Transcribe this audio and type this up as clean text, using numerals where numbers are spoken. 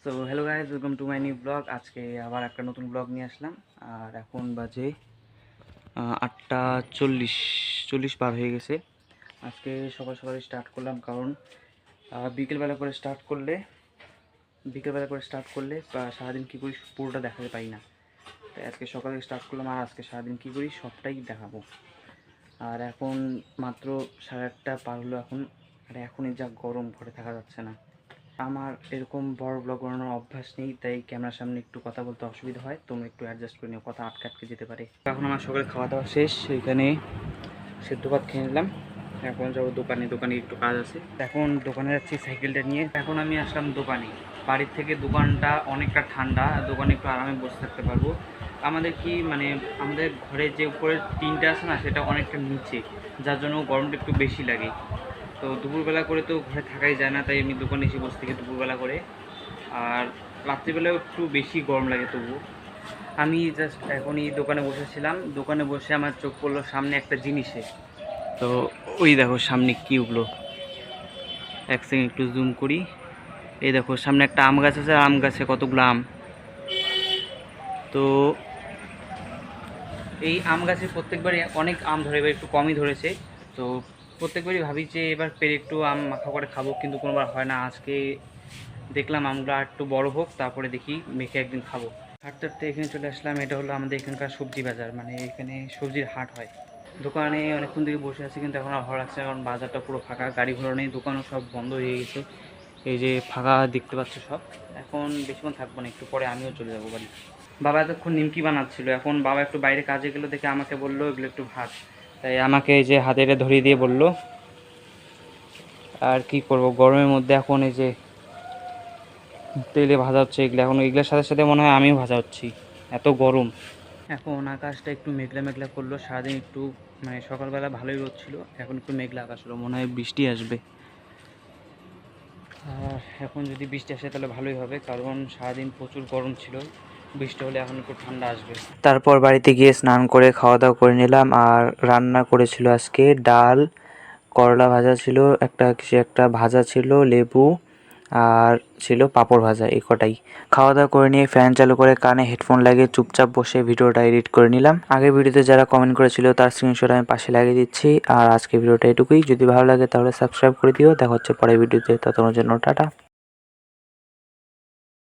So hello guys, welcome to my new blog. আজকে আবার একটা নতুন ব্লগ নিয়ে আসলাম। আর এখন বাজে 8টা 40 পার হয়ে গেছে। আজকে সকাল সকাল স্টার্ট করলাম, কারণ বিকেলবেলা করে স্টার্ট করলে সারাদিন কী করি পুরোটা দেখাতে পাই না। তাই আজকে সকালে স্টার্ট করলাম, আর আজকে সারাদিন কী করি সবটাই দেখাবো। আর এখন মাত্র 8:30 পার হলো এখন। আর এখনই যা গরম, ঘরে থাকা যাচ্ছে না। আমার এরকম বড় ব্লগ বানানোর অভ্যাস নেই, তাই ক্যামেরার সামনে একটু কথা বলতে অসুবিধা হয়। তোমরা একটু অ্যাডজাস্ট করে নিও, কথা আটকে যেতে পারে। এখন আমার সকালে খাওয়া দাওয়া শেষ, এখানে সেদ্ধ ভাত খেয়ে নিলাম। এখন যাবো দোকানে একটু কাজ আছে। এখন দোকানে যাচ্ছি সাইকেলটা নিয়ে। এখন আমি আসলাম দোকানে। বাড়ির থেকে দোকানটা অনেকটা ঠান্ডা, দোকানে একটু আরামে বসে থাকতে পারবো। আমাদের আমাদের ঘরের যে উপরের টিনটা আছে না, সেটা অনেকটা নিচে, যার জন্য গরমটা একটু বেশি লাগে। তো দুপুরবেলা করে তো ঘরে থাকাই যায় না, তাই আমি দোকানে এসে বসে থেকে দুপুরবেলা করে। আর রাত্রিবেলাও একটু বেশি গরম লাগে। তবু আমি জাস্ট এখনই দোকানে বসেছিলাম। দোকানে বসে আমার চোখ পড়লো সামনে একটা জিনিসে। তো ওই দেখো সামনে কি উঠলো, এক সেকেন্ড একটু জুম করি। এই দেখো সামনে একটা আম গাছ আছে, আম গাছে কতগুলো আম। তো এই আম গাছে প্রত্যেকবারই অনেক আম ধরে, এবার একটু কমই ধরেছে। তো প্রত্যেকবারই ভাবি যে এবার পেরে একটু আম মাখা করে খাবো, কিন্তু কোনোবার হয় না। আজকে দেখলাম আমগুলো আর একটু বড় হোক, তারপরে দেখি মেখে একদিন খাবো। হাঁটতে হাঁটতে এখানে চলে আসলাম। এটা হলো আমাদের এখানকার সবজি বাজার, মানে এখানে সবজির হাট হয়। দোকানে অনেকক্ষণ থেকে বসে আছি, কিন্তু এখন আর ভালো লাগছে না, কারণ বাজারটা পুরো ফাঁকা, গাড়ি ঘোড়া নেই, দোকানও সব বন্ধ হয়ে গেছে। এই যে ফাঁকা দেখতে পাচ্ছ সব। এখন বেশিক্ষণ থাকবো না, একটু পরে আমিও চলে যাবো বাড়ি। বাবা এতক্ষণ নিমকি বানাচ্ছিল, এখন বাবা একটু বাইরে কাজে গেলো দেখে আমাকে বললো এগুলো একটু ভাত। তাই আমাকে এই যে হাতে ধরিয়ে দিয়ে বললো। আর কি করব, গরমের মধ্যে এখন এই যে তেলে ভাজা হচ্ছে এগুলো, এখন এগুলোর সাথে সাথে মনে হয় আমিও ভাজা হচ্ছি, এত গরম। এখন আকাশটা একটু মেঘলা মেঘলা করলো। সারাদিন একটু মানে সকালবেলা ভালোই রোদ ছিল, এখন একটু মেঘলা আকাশ হলো, মনে হয় বৃষ্টি আসবে। আর এখন যদি বৃষ্টি আসে তাহলে ভালোই হবে, কারণ সারাদিন প্রচুর গরম ছিল। বৃষ্টি হলে এখন একটু ঠান্ডা আসবে। তারপর বাড়িতে গিয়ে স্নান করে খাওয়া দাওয়া করে নিলাম। আর রান্না করেছিল আজকে ডাল, করলা ভাজা ছিল, একটা ভাজা ছিল, লেবু, আর ছিল পাঁপড় ভাজা। এই কটাই। খাওয়া দাওয়া করে নিয়ে ফ্যান চালু করে কানে হেডফোন লাগিয়ে চুপচাপ বসে ভিডিওটা এডিট করে নিলাম। আগের ভিডিওতে যারা কমেন্ট করেছিল তার স্ক্রিনশট আমি পাশে লাগিয়ে দিচ্ছি। আর আজকে ভিডিওটা এটুকুই। যদি ভালো লাগে তাহলে সাবস্ক্রাইব করে দিও। দেখা হচ্ছে পরের ভিডিওতে, ততক্ষণের জন্য টাটা।